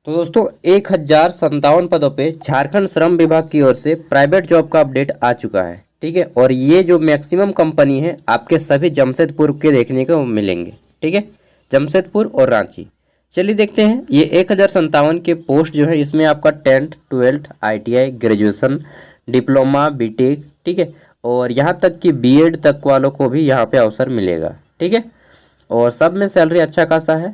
तो दोस्तों 1057 पदों पे झारखंड श्रम विभाग की ओर से प्राइवेट जॉब का अपडेट आ चुका है। ठीक है, और ये जो मैक्सिमम कंपनी है आपके सभी जमशेदपुर के देखने को मिलेंगे। ठीक है, जमशेदपुर और रांची। चलिए देखते हैं ये 1057 के पोस्ट जो है इसमें आपका 10th 12th ITI graduation diploma BTech, ठीक है, और यहाँ तक कि बीएड तक वालों को भी यहाँ पे अवसर मिलेगा। ठीक है, और सब में सैलरी अच्छा खासा है।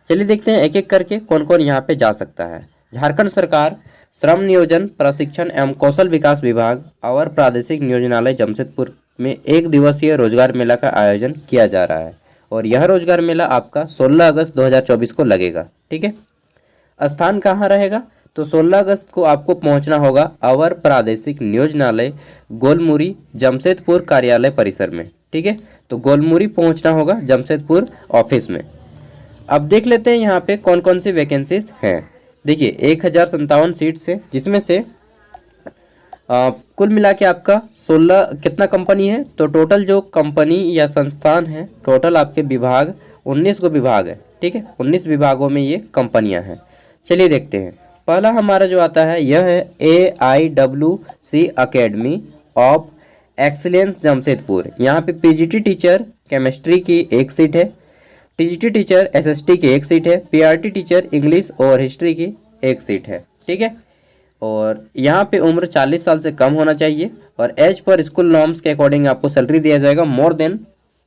चलिए देखते हैं एक एक करके कौन कौन यहाँ पे जा सकता है। झारखंड सरकार श्रम नियोजन प्रशिक्षण एवं कौशल विकास विभाग और प्रादेशिक नियोजनालय जमशेदपुर में 1 दिवसीय रोजगार मेला का आयोजन किया जा रहा है और यह रोजगार मेला आपका 16 अगस्त 2024 को लगेगा। ठीक है, स्थान कहाँ रहेगा? तो 16 अगस्त को आपको पहुंचना होगा अवर प्रादेशिक नियोजनालय गोलमुरी जमशेदपुर कार्यालय परिसर में। ठीक है, तो गोलमुरी पहुंचना होगा जमशेदपुर ऑफिस में। अब देख लेते हैं यहाँ पे कौन कौन सी वैकेंसीज हैं। देखिए 1057 सीट्स है जिसमें से कुल मिला के आपका 16 कितना कंपनी है, तो टोटल जो कंपनी या संस्थान है टोटल आपके विभाग 19 को विभाग है। ठीक है, 19 विभागों में ये कंपनियां हैं। चलिए देखते हैं। पहला हमारा जो आता है यह है AIWC academy of excellence Jamshedpur. यहाँ पे PGT टीचर केमिस्ट्री की एक सीट है, TGT टीचर SST की एक सीट है, PRT टीचर इंग्लिश और हिस्ट्री की एक सीट है। ठीक है, और यहाँ पे उम्र 40 साल से कम होना चाहिए और एज पर स्कूल नॉर्म्स के अकॉर्डिंग आपको सैलरी दिया जाएगा मोर देन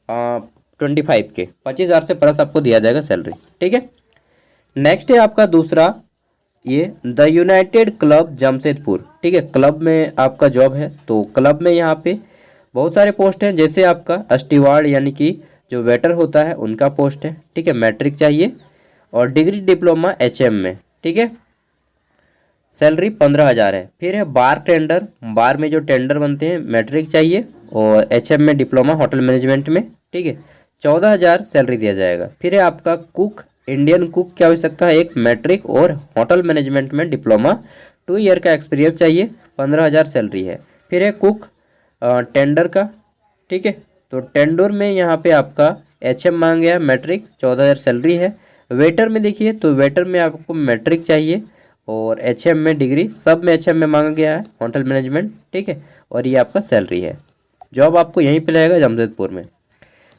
25 के 25,000 से प्लस आपको दिया जाएगा सैलरी। ठीक है, नेक्स्ट है आपका दूसरा ये द यूनाइटेड क्लब जमशेदपुर। ठीक है, क्लब में आपका जॉब है। तो क्लब में यहाँ पे बहुत सारे पोस्ट हैं, जैसे आपका स्टीवार्ड यानी कि जो वेटर होता है उनका पोस्ट है। ठीक है, मैट्रिक चाहिए और डिग्री डिप्लोमा HM में। ठीक है, सैलरी 15,000 है। फिर है बार टेंडर, बार में जो टेंडर बनते हैं मैट्रिक चाहिए और HM में डिप्लोमा होटल मैनेजमेंट में। ठीक है, 14,000 सैलरी दिया जाएगा। फिर है आपका कुक, इंडियन कुक की आवश्यकता है, एक मैट्रिक और होटल मैनेजमेंट में डिप्लोमा, 2 ईयर का एक्सपीरियंस चाहिए, 15,000 सैलरी है। फिर है कुक टेंडर का। ठीक है, तो टेंडर में यहाँ पे आपका HM मांग गया, मैट्रिक, 14,000 सैलरी है। वेटर में देखिए तो वेटर में आपको मैट्रिक चाहिए और HM में डिग्री, सब में HM में मांगा गया है, होटल मैनेजमेंट। ठीक है, और ये आपका सैलरी है। जॉब आपको यहीं पे लगेगा जमशेदपुर में।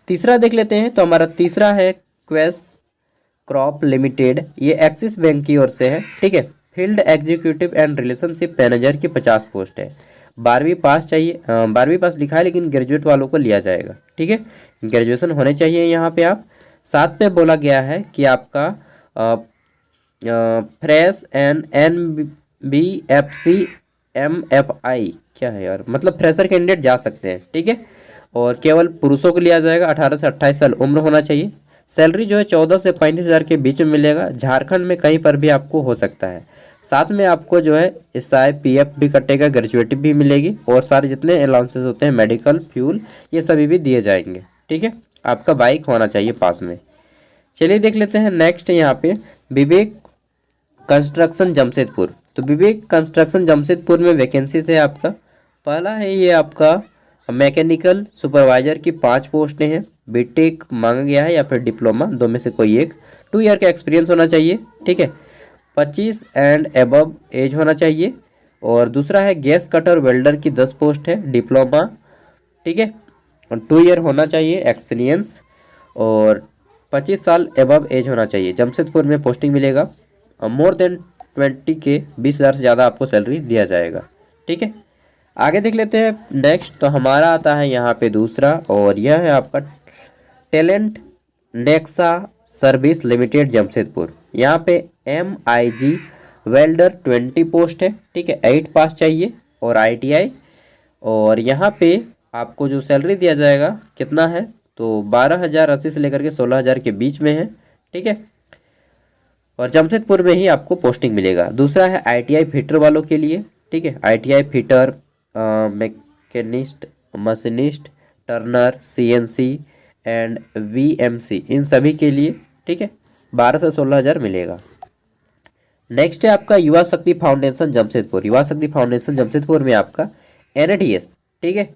तीसरा देख लेते हैं। तो हमारा तीसरा है क्वेस क्रॉप लिमिटेड, ये एक्सिस बैंक की ओर से है। ठीक है, field executive and relationship manager की 50 पोस्ट है। 12वीं पास चाहिए, 12वीं पास लिखा है लेकिन ग्रेजुएट वालों को लिया जाएगा। ठीक है, ग्रेजुएशन होने चाहिए यहाँ पे। आप साथ पे बोला गया है कि आपका फ्रेश एंड NBFC MFI क्या है यार, मतलब फ्रेशर कैंडिडेट जा सकते हैं। ठीक है, और केवल पुरुषों को लिया जाएगा, 18 से 28 साल उम्र होना चाहिए। सैलरी जो है 14 से 35,000 के बीच में मिलेगा। झारखंड में कहीं पर भी आपको हो सकता है। साथ में आपको जो है SI PF भी कटेगा, ग्रेजुएटी भी मिलेगी और सारे जितने अलाउंसेस होते हैं मेडिकल फ्यूल ये सभी भी दिए जाएंगे। ठीक है, आपका बाइक होना चाहिए पास में। चलिए देख लेते हैं नेक्स्ट यहाँ पे विवेक कंस्ट्रक्शन जमशेदपुर। तो विवेक कंस्ट्रक्शन जमशेदपुर में वैकेंसीज है आपका। पहला है ये आपका मैकेनिकल सुपरवाइजर की 5 पोस्टें हैं। बीटेक मांगा गया है या फिर डिप्लोमा, दो में से कोई एक। 2 ईयर का एक्सपीरियंस होना चाहिए। ठीक है, 25 एंड एबव एज होना चाहिए। और दूसरा है गैस कटर वेल्डर की 10 पोस्ट है, डिप्लोमा। ठीक है, और 2 ईयर होना चाहिए एक्सपीरियंस और 25 साल एबव एज होना चाहिए। जमशेदपुर में पोस्टिंग मिलेगा। मोर देन 20 के 20,000 से ज़्यादा आपको सैलरी दिया जाएगा। ठीक है, आगे देख लेते हैं नेक्स्ट। तो हमारा आता है यहाँ पे दूसरा और यह है आपका talent Nexa service limited Jamshedpur. यहाँ पे MIG वेल्डर 20 पोस्ट है। ठीक है, 8 पास चाहिए और ITI। और यहाँ पे आपको जो सैलरी दिया जाएगा कितना है, तो 12,080 से लेकर के 16,000 के बीच में है। ठीक है, और जमशेदपुर में ही आपको पोस्टिंग मिलेगा। दूसरा है ITI फिटर वालों के लिए। ठीक है, ITI fitter, machinist, machinist, Turner, CNC and VMC, इन सभी के लिए। ठीक है, 12 से 16,000 मिलेगा। नेक्स्ट है आपका युवा शक्ति फाउंडेशन जमशेदपुर। युवा शक्ति फाउंडेशन जमशेदपुर में आपका NATS, ठीक है,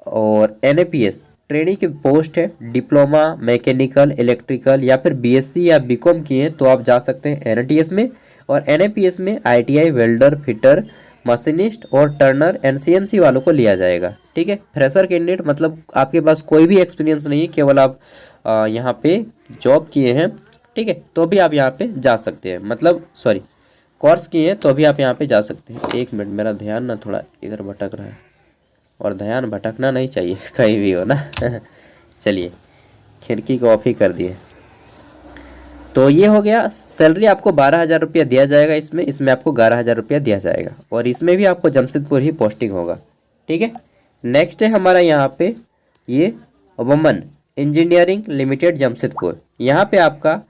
और NAPS ट्रेनिंग की पोस्ट है। डिप्लोमा मैकेनिकल इलेक्ट्रिकल या फिर BSc या BCom किए हैं तो आप जा सकते हैं NATS में। और NAPS में ITI, वेल्डर, फिटर, मशीनिस्ट और टर्नर NCNC वालों को लिया जाएगा। ठीक है, फ्रेशर कैंडिडेट मतलब आपके पास कोई भी एक्सपीरियंस नहीं है, केवल आप यहाँ पे जॉब किए हैं, ठीक है, तो भी आप यहाँ पे जा सकते हैं, मतलब सॉरी कोर्स किए हैं तो भी आप यहाँ पे जा सकते हैं। एक मिनट, मेरा ध्यान ना थोड़ा इधर भटक रहा है, और ध्यान भटकना नहीं चाहिए कहीं भी हो ना चलिए, खिड़की को ऑफ ही कर दिए। तो ये हो गया, सैलरी आपको 12,000 रुपया दिया जाएगा, इसमें आपको 11,000 रुपया दिया जाएगा, और इसमें भी आपको जमशेदपुर ही पोस्टिंग होगा। ठीक है, नेक्स्ट है हमारा यहाँ पे ये वुमन इंजीनियरिंग लिमिटेड जमशेदपुर। यहाँ पे आपका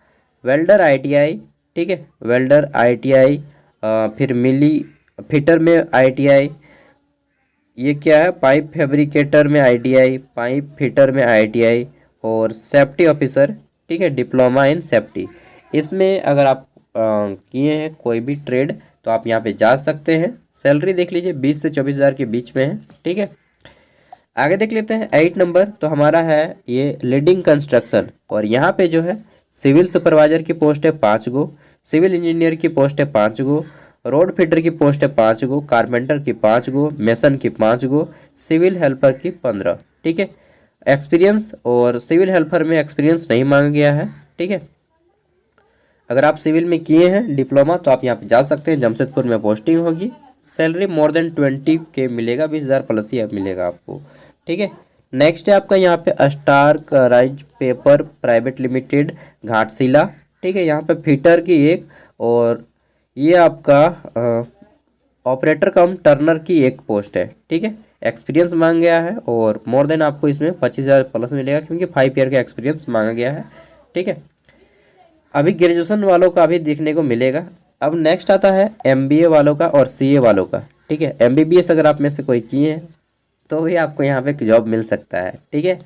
वेल्डर ITI, ठीक है, वेल्डर ITI, फिर मिली फिटर में ITI, ये क्या है, पाइप फैब्रिकेटर में ITI, पाइप फिटर में ITI, और सेफ्टी ऑफिसर, ठीक है, डिप्लोमा इन सेफ्टी। इसमें अगर आप किए हैं कोई भी ट्रेड तो आप यहाँ पे जा सकते हैं। सैलरी देख लीजिए 20 से 24,000 के बीच में है। ठीक है, आगे देख लेते हैं 8 नंबर, तो हमारा है ये लीडिंग कंस्ट्रक्शन, और यहाँ पे जो है सिविल सुपरवाइजर की पोस्ट है 5 गो, सिविल इंजीनियर की पोस्ट है 5 गो, रोड फिटर की पोस्ट है 5 गो, कारपेंटर की 5 गो, मेसन की 5 गो, सिविल हेल्पर की 15। ठीक है, एक्सपीरियंस और सिविल हेल्पर में एक्सपीरियंस नहीं मांगा गया है। ठीक है, अगर आप सिविल में किए हैं डिप्लोमा तो आप यहाँ पे जा सकते हैं, जमशेदपुर में पोस्टिंग होगी। सैलरी मोर देन 20K मिलेगा, 20,000 प्लस ही मिलेगा आपको। ठीक है, नेक्स्ट है आपका यहाँ पे star rise paper private limited Ghatshila. ठीक है, यहाँ पे फिटर की एक, और ये आपका ऑपरेटर कम टर्नर की एक पोस्ट है। ठीक है, एक्सपीरियंस मांगा गया है, और मोर देन आपको इसमें 25,000 प्लस मिलेगा, क्योंकि 5 ईयर का एक्सपीरियंस मांगा गया है। ठीक है, अभी ग्रेजुएशन वालों का भी देखने को मिलेगा। अब नेक्स्ट आता है MBA वालों का और CA वालों का। ठीक है, MBBS अगर आप में से कोई किए हैं तो भी आपको यहाँ पे जॉब मिल सकता है। ठीक है,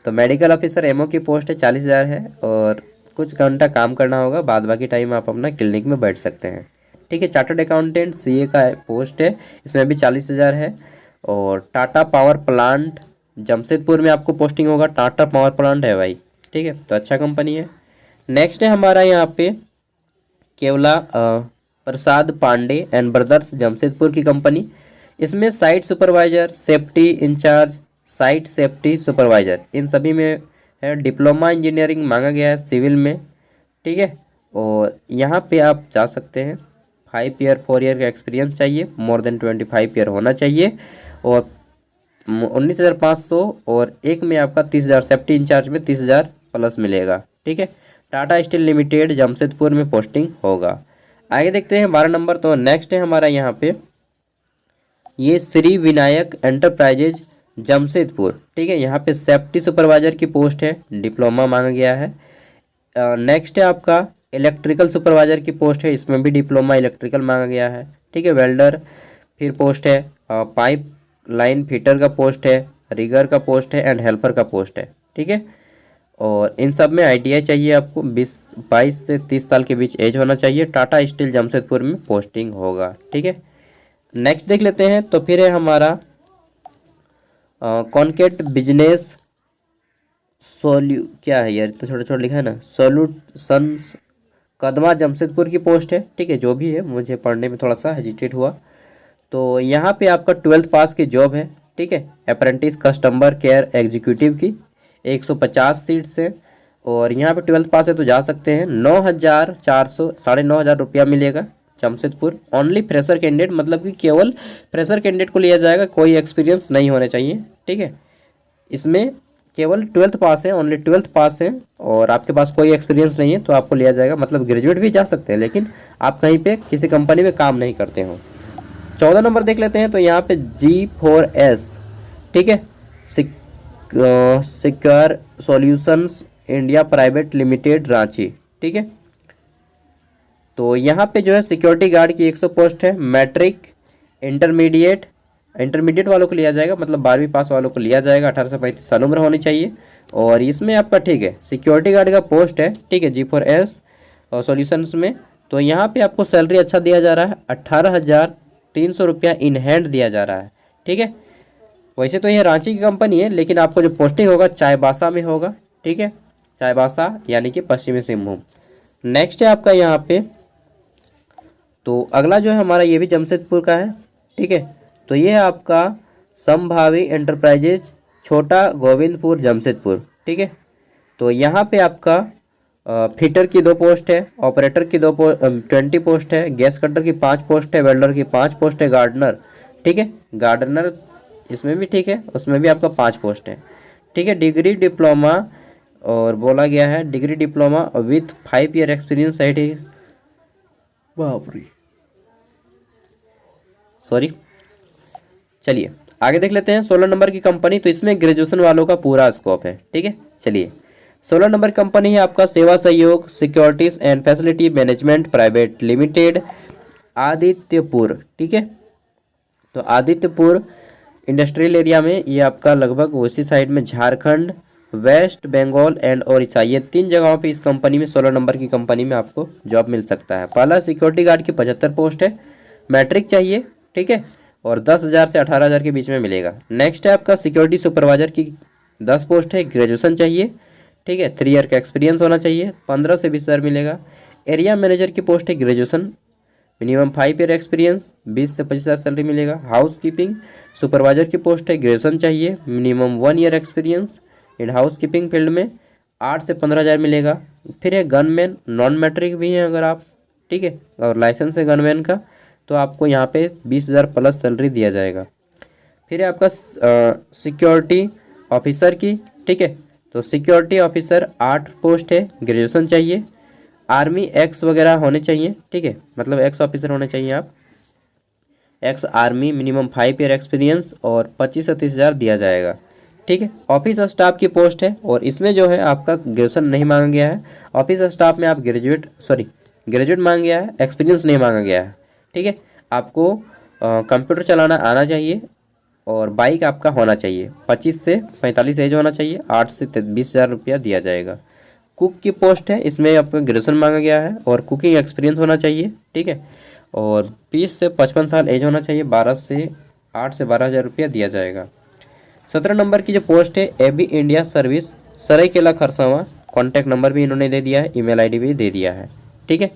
तो मेडिकल ऑफिसर MO की पोस्ट है 40,000 है, और कुछ घंटा काम करना होगा, बाद बाकी टाइम आप अपना क्लिनिक में बैठ सकते हैं। ठीक है, चार्टर्ड अकाउंटेंट CA का पोस्ट है, इसमें भी 40,000 है, और टाटा पावर प्लांट जमशेदपुर में आपको पोस्टिंग होगा, टाटा पावर प्लांट है भाई। ठीक है, तो अच्छा कंपनी है। नेक्स्ट है हमारा यहाँ पे केवला प्रसाद पांडे एंड ब्रदर्स जमशेदपुर की कंपनी। इसमें site supervisor, safety incharge, site safety supervisor, इन सभी में है। डिप्लोमा इंजीनियरिंग मांगा गया है सिविल में। ठीक है, और यहाँ पे आप जा सकते हैं। 5 ईयर 4 ईयर का एक्सपीरियंस चाहिए, मोर देन 25 ईयर होना चाहिए, और 19,500, और एक में आपका 30,000, सेफ्टी इंचार्ज में 30,000 प्लस मिलेगा। ठीक है, टाटा स्टील लिमिटेड जमशेदपुर में पोस्टिंग होगा। आगे देखते हैं 12 नंबर, तो नेक्स्ट है हमारा यहाँ पे ये श्री विनायक एंटरप्राइजेज जमशेदपुर। ठीक है, यहाँ पे सेफ्टी सुपरवाइजर की पोस्ट है, डिप्लोमा मांगा गया है। नेक्स्ट है आपका इलेक्ट्रिकल सुपरवाइजर की पोस्ट है, इसमें भी डिप्लोमा इलेक्ट्रिकल मांगा गया है। ठीक है, वेल्डर फिर पोस्ट है, पाइप लाइन फिटर का पोस्ट है, रिगर का पोस्ट है, एंड हेल्पर का पोस्ट है। ठीक है, और इन सब में ITI चाहिए आपको, 22 से 30 साल के बीच एज होना चाहिए। टाटा स्टील जमशेदपुर में पोस्टिंग होगा। ठीक है, नेक्स्ट देख लेते हैं, तो फिर है हमारा कॉन्केट बिजनेस क्या है यार, तो छोटा छोटा लिखा है ना, सॉल्यूशंस कदमा जमशेदपुर की पोस्ट है। ठीक है, जो भी है, मुझे पढ़ने में थोड़ा सा हेजिटेट हुआ। तो यहाँ पे आपका 12th पास की जॉब है। ठीक है, अप्रेंटिस कस्टमर केयर एग्जीक्यूटिव की 150 सीट्स है, और यहाँ पे 12th पास है तो जा सकते हैं। 9,400 9,500 रुपया मिलेगा जमशेदपुर। ओनली फ्रेशर कैंडिडेट, मतलब कि केवल फ्रेशर कैंडिडेट को लिया जाएगा, कोई एक्सपीरियंस नहीं होना चाहिए। ठीक है, इसमें केवल 12th पास है, ओनली 12th पास है, और आपके पास कोई एक्सपीरियंस नहीं है तो आपको लिया जाएगा। मतलब ग्रेजुएट भी जा सकते हैं, लेकिन आप कहीं पे किसी कंपनी में काम नहीं करते हो। 14 नंबर देख लेते हैं, तो यहाँ पे G4S, ठीक है, secure solutions India private limited Ranchi. ठीक है, तो यहाँ पे जो है सिक्योरिटी गार्ड की 100 पोस्ट है। मैट्रिक इंटरमीडिएट वालों को लिया जाएगा, मतलब 12वीं पास वालों को लिया जाएगा, 18 से 35 साल उम्र होनी चाहिए। और इसमें आपका ठीक है सिक्योरिटी गार्ड का पोस्ट है। ठीक है, G4S और सॉल्यूशंस में। तो यहाँ पे आपको सैलरी अच्छा दिया जा रहा है, 18,300 रुपया इन हैंड दिया जा रहा है। ठीक है, वैसे तो ये रांची की कंपनी है, लेकिन आपको जो पोस्टिंग होगा चाईबासा में होगा। ठीक है, चाईबासा यानी कि पश्चिमी सिंहभूम। नेक्स्ट है आपका यहाँ पे तो अगला जो है हमारा ये भी जमशेदपुर का है, ठीक है। तो ये है आपका संभावी एंटरप्राइजेज छोटा गोविंदपुर जमशेदपुर, ठीक है। तो यहाँ पे आपका फिटर की 2 पोस्ट है, ऑपरेटर की 20 पोस्ट है, गैस कटर की 5 पोस्ट है, वेल्डर की 5 पोस्ट है, गार्डनर, ठीक है, गार्डनर इसमें भी ठीक है, उसमें भी आपका 5 पोस्ट है, ठीक है। डिग्री डिप्लोमा और बोला गया है degree diploma with 5 year experience certificate, बाप रे सॉरी। चलिए आगे देख लेते हैं 16 नंबर की कंपनी। तो इसमें ग्रेजुएशन वालों का पूरा स्कोप है, ठीक है। चलिए 16 नंबर कंपनी है आपका सेवा सहयोग securities and facility management private limited Adityapur, ठीक है। तो आदित्यपुर इंडस्ट्रियल एरिया में ये आपका लगभग उसी साइड में झारखंड, वेस्ट बंगाल एंड ओडिशा, ये 3 जगहों पे इस कंपनी में 16 नंबर की कंपनी में आपको जॉब मिल सकता है। पहला सिक्योरिटी गार्ड की 75 पोस्ट है, मैट्रिक चाहिए, ठीक है, और 10,000 से 18,000 के बीच में मिलेगा। नेक्स्ट है आपका सिक्योरिटी सुपरवाइजर की 10 पोस्ट है, ग्रेजुएशन चाहिए, ठीक है, 3 ईयर का एक्सपीरियंस होना चाहिए, 15 से 20,000 मिलेगा। एरिया मैनेजर की पोस्ट है, ग्रेजुएशन मिनिमम 5 ईयर एक्सपीरियंस, 20 से 25,000 सैलरी मिलेगा। हाउस कीपिंग सुपरवाइजर की पोस्ट है, ग्रेजुएशन चाहिए, minimum 1 year experience in house keeping field में, 8 से 15,000 मिलेगा। फिर है गनमैन, नॉन मैट्रिक भी हैं अगर आप, ठीक है, और लाइसेंस है गनमैन का, तो आपको यहाँ पे 20,000 प्लस सैलरी दिया जाएगा। फिर है आपका सिक्योरिटी ऑफिसर की, ठीक है। तो सिक्योरिटी ऑफिसर 8 पोस्ट है, ग्रेजुएशन चाहिए, आर्मी एक्स वगैरह होने चाहिए, ठीक है, मतलब एक्स ऑफिसर होने चाहिए आप, ex army, minimum 5 year experience और 25 से 30,000 दिया जाएगा, ठीक है। ऑफिस स्टाफ की पोस्ट है और इसमें जो है आपका ग्रेजुएशन नहीं मांगा गया है। ऑफिस स्टाफ में आप ग्रेजुएट मांगा गया है, एक्सपीरियंस नहीं मांगा गया है, ठीक है। आपको कंप्यूटर चलाना आना चाहिए और बाइक आपका होना चाहिए, 25 से 45 एज होना चाहिए, 8 से 20,000 रुपया दिया जाएगा। कुक की पोस्ट है, इसमें आपका ग्रेजुएशन मांगा गया है और कुकिंग एक्सपीरियंस होना चाहिए, ठीक है, और 20 से 55 साल एज होना चाहिए, 8 से 12,000 रुपया दिया जाएगा। 17 नंबर की जो पोस्ट है AB India service Seraikela Kharsawan, contact number भी इन्होंने दे दिया है, ईमेल आईडी भी दे दिया है, ठीक है।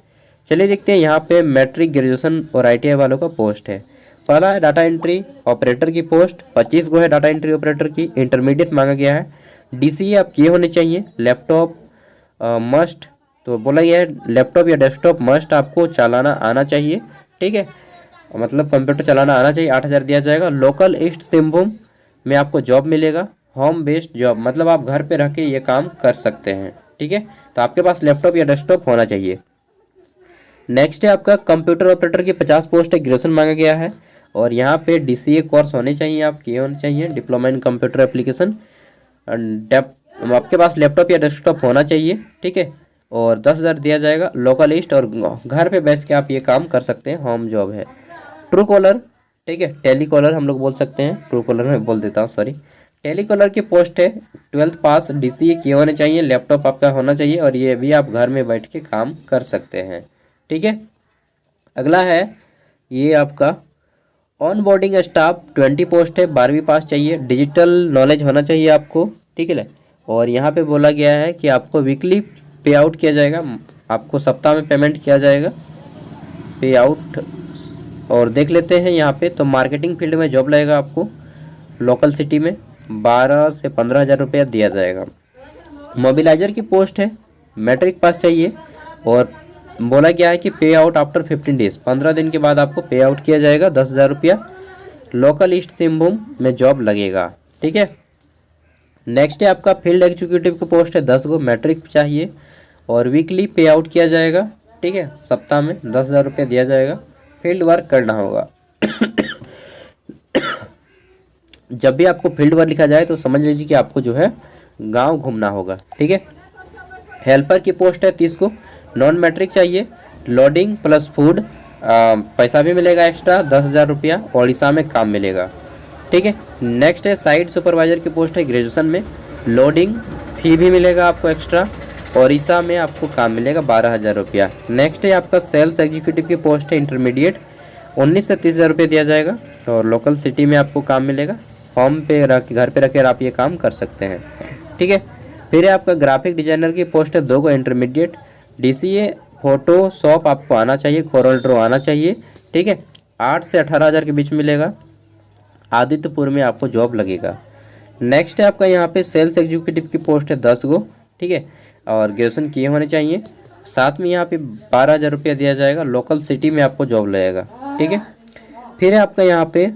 चलिए देखते हैं यहाँ पे मैट्रिक ग्रेजुएशन और ITI वालों का पोस्ट है। पहला है डाटा एंट्री ऑपरेटर की पोस्ट, 25 गो है डाटा एंट्री ऑपरेटर की, इंटरमीडिएट मांगा गया है, DCA आप किए होने चाहिए, लैपटॉप मस्ट, तो बोला गया है लैपटॉप या डेस्कटॉप मस्ट आपको चलाना आना चाहिए, ठीक है, मतलब कंप्यूटर चलाना आना चाहिए, 8,000 दिया जाएगा। लोकल ईस्ट सिंहभूम में आपको जॉब मिलेगा, होम बेस्ड जॉब, मतलब आप घर पे रह के ये काम कर सकते हैं, ठीक है। तो आपके पास लैपटॉप या डेस्कटॉप होना चाहिए। नेक्स्ट है आपका कंप्यूटर ऑपरेटर की 50 पोस्ट है, ग्रेजुएशन मांगा गया है और यहाँ पे DCA कोर्स होने चाहिए, आप किए होने चाहिए, डिप्लोमा इन कंप्यूटर एप्लीकेशन, आपके पास लैपटॉप या डेस्कटॉप होना चाहिए, ठीक है, और 10,000 दिया जाएगा। लोकल ईस्ट और घर पे बैठ के आप ये काम कर सकते हैं, होम जॉब है। ट्रू कॉलर, ठीक है, टेलीकॉलर हम लोग बोल सकते हैं, ट्रू कॉलर में बोल देता हूँ सॉरी। टेलीकॉलर की पोस्ट है, 12th पास, DCA किए होने चाहिए, लैपटॉप आपका होना चाहिए और ये भी आप घर में बैठ के काम कर सकते हैं, ठीक है। अगला है ये आपका ऑन बोर्डिंग स्टाफ, 20 पोस्ट है, 12वीं पास चाहिए, डिजिटल नॉलेज होना चाहिए आपको, ठीक है। और यहाँ पे बोला गया है कि आपको वीकली पे आउट किया जाएगा, आपको सप्ताह में पेमेंट किया जाएगा पे आउट। और देख लेते हैं यहाँ पे, तो मार्केटिंग फील्ड में जॉब लगेगा आपको लोकल सिटी में, 12 से 15,000 रुपया दिया जाएगा। मोबिलाइजर की पोस्ट है, मैट्रिक पास चाहिए और बोला गया है कि पे आउट आफ्टर 15 डेज, 15 दिन के बाद आपको पे आउट किया जाएगा 10,000 रुपया। लोकल ईस्ट सिंहभूम में जॉब लगेगा, ठीक है। नेक्स्ट है आपका फील्ड एग्जीक्यूटिव की पोस्ट है, 10 गो, मैट्रिक चाहिए और वीकली पे आउट किया जाएगा, ठीक है, सप्ताह में 10,000 रुपया दिया जाएगा, फील्ड वर्क करना होगा। जब भी आपको फील्ड वर्क लिखा जाए तो समझ लीजिए कि आपको जो है गांव घूमना होगा, ठीक है। हेल्पर की पोस्ट है 30 को, नॉन मैट्रिक चाहिए, लोडिंग प्लस फूड, पैसा भी मिलेगा एक्स्ट्रा 10,000 रुपया, ओडिशा में काम मिलेगा, ठीक है। नेक्स्ट है साइट सुपरवाइजर की पोस्ट है, ग्रेजुएशन में, लोडिंग फी भी मिलेगा आपको एक्स्ट्रा, ओडिशा में आपको काम मिलेगा 12,000 रुपया। नेक्स्ट है आपका सेल्स एग्जीक्यूटिव की पोस्ट है, इंटरमीडिएट, 19 से 30,000 रुपये दिया जाएगा और लोकल सिटी में आपको काम मिलेगा, होम पे रख घर पे रखकर आप ये काम कर सकते हैं, ठीक है। फिर है आपका ग्राफिक डिजाइनर की पोस्ट है, 2 को, इंटरमीडिएट, DCA फोटोशॉप आपको आना चाहिए, कोरल ड्रॉ आना चाहिए, ठीक है। 8 से 18 हज़ार के बीच मिलेगा। आदित्यपुर में आपको जॉब लगेगा। नेक्स्ट है आपका यहाँ पे सेल्स एग्जीक्यूटिव की पोस्ट है 10 गो, ठीक है, और ग्रेजुएशन किए होने चाहिए। साथ में यहाँ पे 12,000 रुपया दिया जाएगा। लोकल सिटी में आपको जॉब लगेगा, ठीक है। फिर है आपका यहाँ पे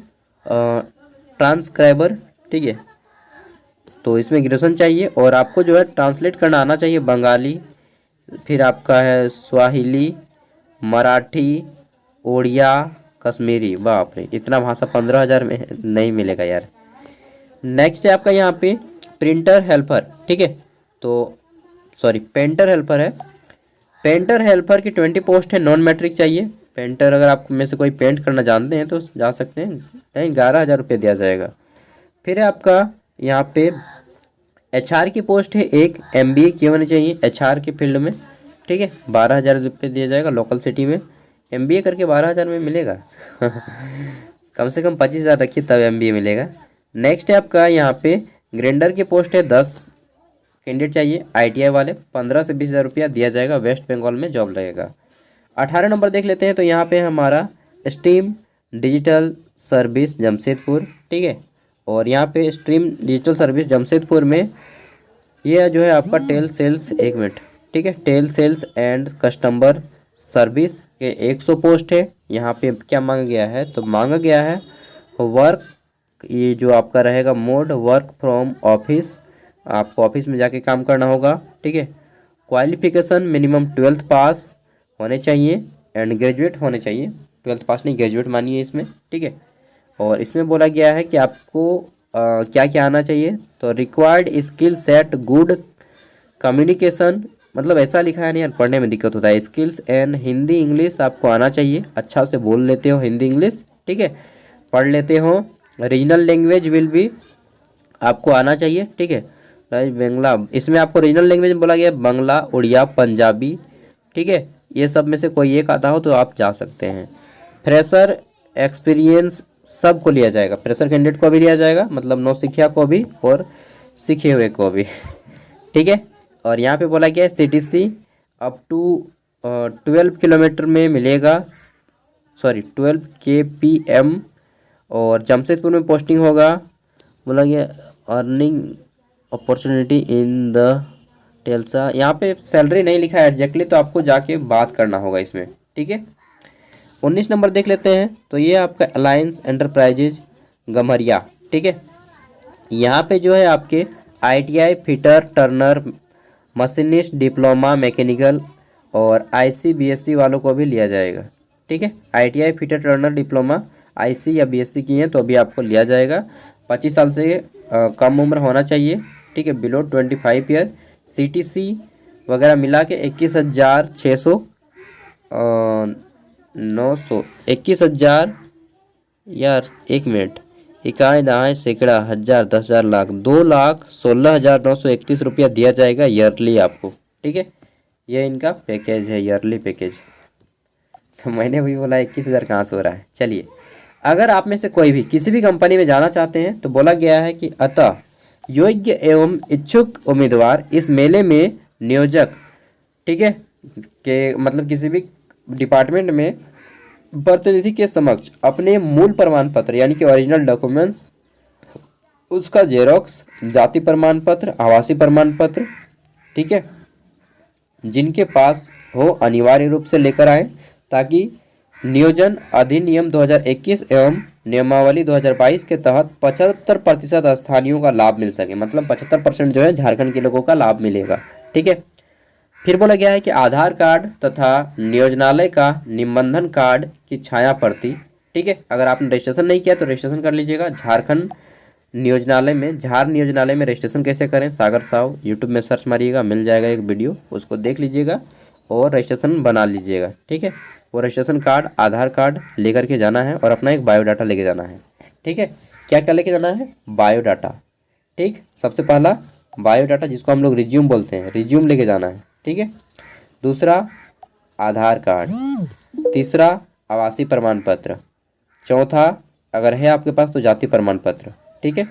ट्रांसक्राइबर, ठीक है, तो इसमें ग्रेजुएशन चाहिए और आपको जो है ट्रांसलेट करना आना चाहिए बंगाली, फिर आपका है स्वाहिली, मराठी, उड़िया, कश्मीरी। बाप रे, इतना भाषा 15,000 में नहीं मिलेगा यार। नेक्स्ट है आपका यहाँ पे प्रिंटर हेल्पर, ठीक है, तो सॉरी पेंटर हेल्पर है। पेंटर हेल्पर की 20 पोस्ट है। नॉन मैट्रिक चाहिए। पेंटर अगर आप में से कोई पेंट करना जानते हैं तो जा सकते हैं, नहीं 11,000 रुपये दिया जाएगा। फिर है आपका यहाँ पे HR की पोस्ट है एक। MBA किए होने चाहिए HR के फील्ड में, ठीक है, 12,000 रुपये दिया जाएगा लोकल सिटी में। MBA करके 12,000 में मिलेगा कम से कम 25,000 रखिए तब MBA मिलेगा। नेक्स्ट है आपका यहाँ पे ग्राइंडर की पोस्ट है 10 कैंडिडेट चाहिए। ITI वाले 15 से 20,000 रुपया दिया जाएगा। वेस्ट बंगाल में जॉब लगेगा। 18 नंबर देख लेते हैं, तो यहाँ पे हमारा स्ट्रीम डिजिटल सर्विस जमशेदपुर, ठीक है, और यहाँ पे स्ट्रीम डिजिटल सर्विस जमशेदपुर में ये जो है आपका टेल सेल्स, एक मिनट, ठीक है, tele sales and customer service के 100 पोस्ट है। यहाँ पे क्या मांगा गया है, तो मांगा गया है वर्क, ये जो आपका रहेगा मोड वर्क फ्रॉम ऑफिस, आपको ऑफिस में जाके काम करना होगा, ठीक है। क्वालिफिकेशन मिनिमम 12th पास होने चाहिए एंड ग्रेजुएट होने चाहिए। 12th पास नहीं, ग्रेजुएट मानिए इसमें, ठीक है। और इसमें बोला गया है कि आपको क्या क्या आना चाहिए, तो required skill set good communication, मतलब ऐसा लिखा है नहीं यार, पढ़ने में दिक्कत होता है। स्किल्स एंड हिंदी इंग्लिश आपको आना चाहिए, अच्छा से बोल लेते हो हिंदी इंग्लिश, ठीक है, पढ़ लेते हो। रीजनल लैंग्वेज विल भी आपको आना चाहिए, ठीक है। बांग्ला, इसमें आपको रीजनल लैंग्वेज बोला गया बांग्ला, उड़िया, पंजाबी, ठीक है, ये सब में से कोई एक आता हो तो आप जा सकते हैं। फ्रेशर एक्सपीरियंस सबको लिया जाएगा, फ्रेशर कैंडिडेट को भी लिया जाएगा, मतलब नौसिखिया को भी और सीखे हुए को भी, ठीक है। और यहाँ पे बोला गया है CTC अप टू 12 किलोमीटर में मिलेगा, सॉरी 12 kpm, और जमशेदपुर में पोस्टिंग होगा। बोला गया अर्निंग अपॉर्चुनिटी इन द टेल्सा, यहाँ पे सैलरी नहीं लिखा है एग्जैक्टली, तो आपको जाके बात करना होगा इसमें, ठीक है। 19 नंबर देख लेते हैं, तो ये आपका अलायंस एंटरप्राइजेज गम्हरिया, ठीक है। यहाँ पे जो है आपके ITI fitter Turner machinist diploma mechanical और IC BSc वालों को भी लिया जाएगा, ठीक है। ITI fitter Turner diploma IC या BSc किए हैं तो अभी आपको लिया जाएगा। 25 साल से कम उम्र होना चाहिए, ठीक है, बिलो 25 ईयर। CTC वगैरह मिला के 21,600 900 21,000 यार, एक मिनट, इकाई दहाई सैकड़ा हज़ार 10,000 लाख 2,16,931 रुपया दिया जाएगा ईयरली आपको, ठीक है। ये इनका पैकेज है, ईयरली पैकेज। तो मैंने भी बोला 21,000 कहाँ से हो रहा है। चलिए, अगर आप में से कोई भी किसी भी कंपनी में जाना चाहते हैं तो बोला गया है कि अतः योग्य एवं इच्छुक उम्मीदवार इस मेले में नियोजक, ठीक है, के मतलब किसी भी डिपार्टमेंट में प्रतिनिधि के समक्ष अपने मूल प्रमाण पत्र यानी कि ओरिजिनल डॉक्यूमेंट्स, उसका जेरोक्स, जाति प्रमाण पत्र, आवासीय प्रमाण पत्र, ठीक है, जिनके पास हो अनिवार्य रूप से लेकर आए, ताकि नियोजन अधिनियम 2021 एवं नियमावली 2022 के तहत 75% स्थानियों का लाभ मिल सके, मतलब 75% जो है झारखंड के लोगों का लाभ मिलेगा, ठीक है। फिर बोला गया है कि आधार कार्ड तथा नियोजनालय का निबंधन कार्ड की छाया प्रति, ठीक है, अगर आपने रजिस्ट्रेशन नहीं किया तो रजिस्ट्रेशन कर लीजिएगा। झारखंड नियोजनालय में, झार नियोजनालय में रजिस्ट्रेशन कैसे करें, सागर साव यूट्यूब में सर्च मारिएगा, मिल जाएगा एक वीडियो, उसको देख लीजिएगा और रजिस्ट्रेशन बना लीजिएगा, ठीक है। वो रजिस्ट्रेशन कार्ड, आधार कार्ड लेकर के जाना है और अपना एक बायोडाटा लेके जाना है, ठीक है। क्या क्या लेके जाना है, बायोडाटा, ठीक, सबसे पहला बायोडाटा जिसको हम लोग रिज्यूम बोलते हैं, रिज्यूम लेके जाना है, ठीक है। दूसरा आधार कार्ड, तीसरा आवासीय प्रमाण पत्र, चौथा अगर है आपके पास तो जाति प्रमाण पत्र, ठीक है,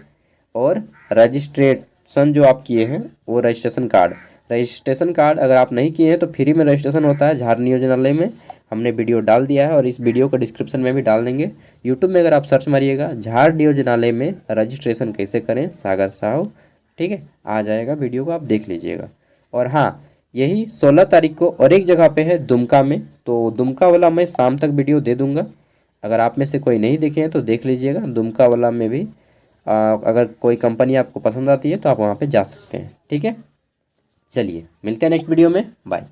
और रजिस्ट्रेशन जो आप किए हैं वो रजिस्ट्रेशन कार्ड, रजिस्ट्रेशन कार्ड अगर आप नहीं किए हैं तो फ्री में रजिस्ट्रेशन होता है झार नियोजनालय में, हमने वीडियो डाल दिया है और इस वीडियो को डिस्क्रिप्शन में भी डाल देंगे। यूट्यूब में अगर आप सर्च मारिएगा झार नियोजनालय में रजिस्ट्रेशन कैसे करें सागर साहू, ठीक है, आ जाएगा, वीडियो को आप देख लीजिएगा। और हाँ, यही 16 तारीख को और एक जगह पे है दुमका में, तो दुमका वाला मैं शाम तक वीडियो दे दूंगा, अगर आप में से कोई नहीं देखे हैं तो देख लीजिएगा। दुमका वाला में भी अगर कोई कंपनी आपको पसंद आती है तो आप वहाँ पे जा सकते हैं, ठीक है। चलिए मिलते हैं नेक्स्ट वीडियो में, बाय।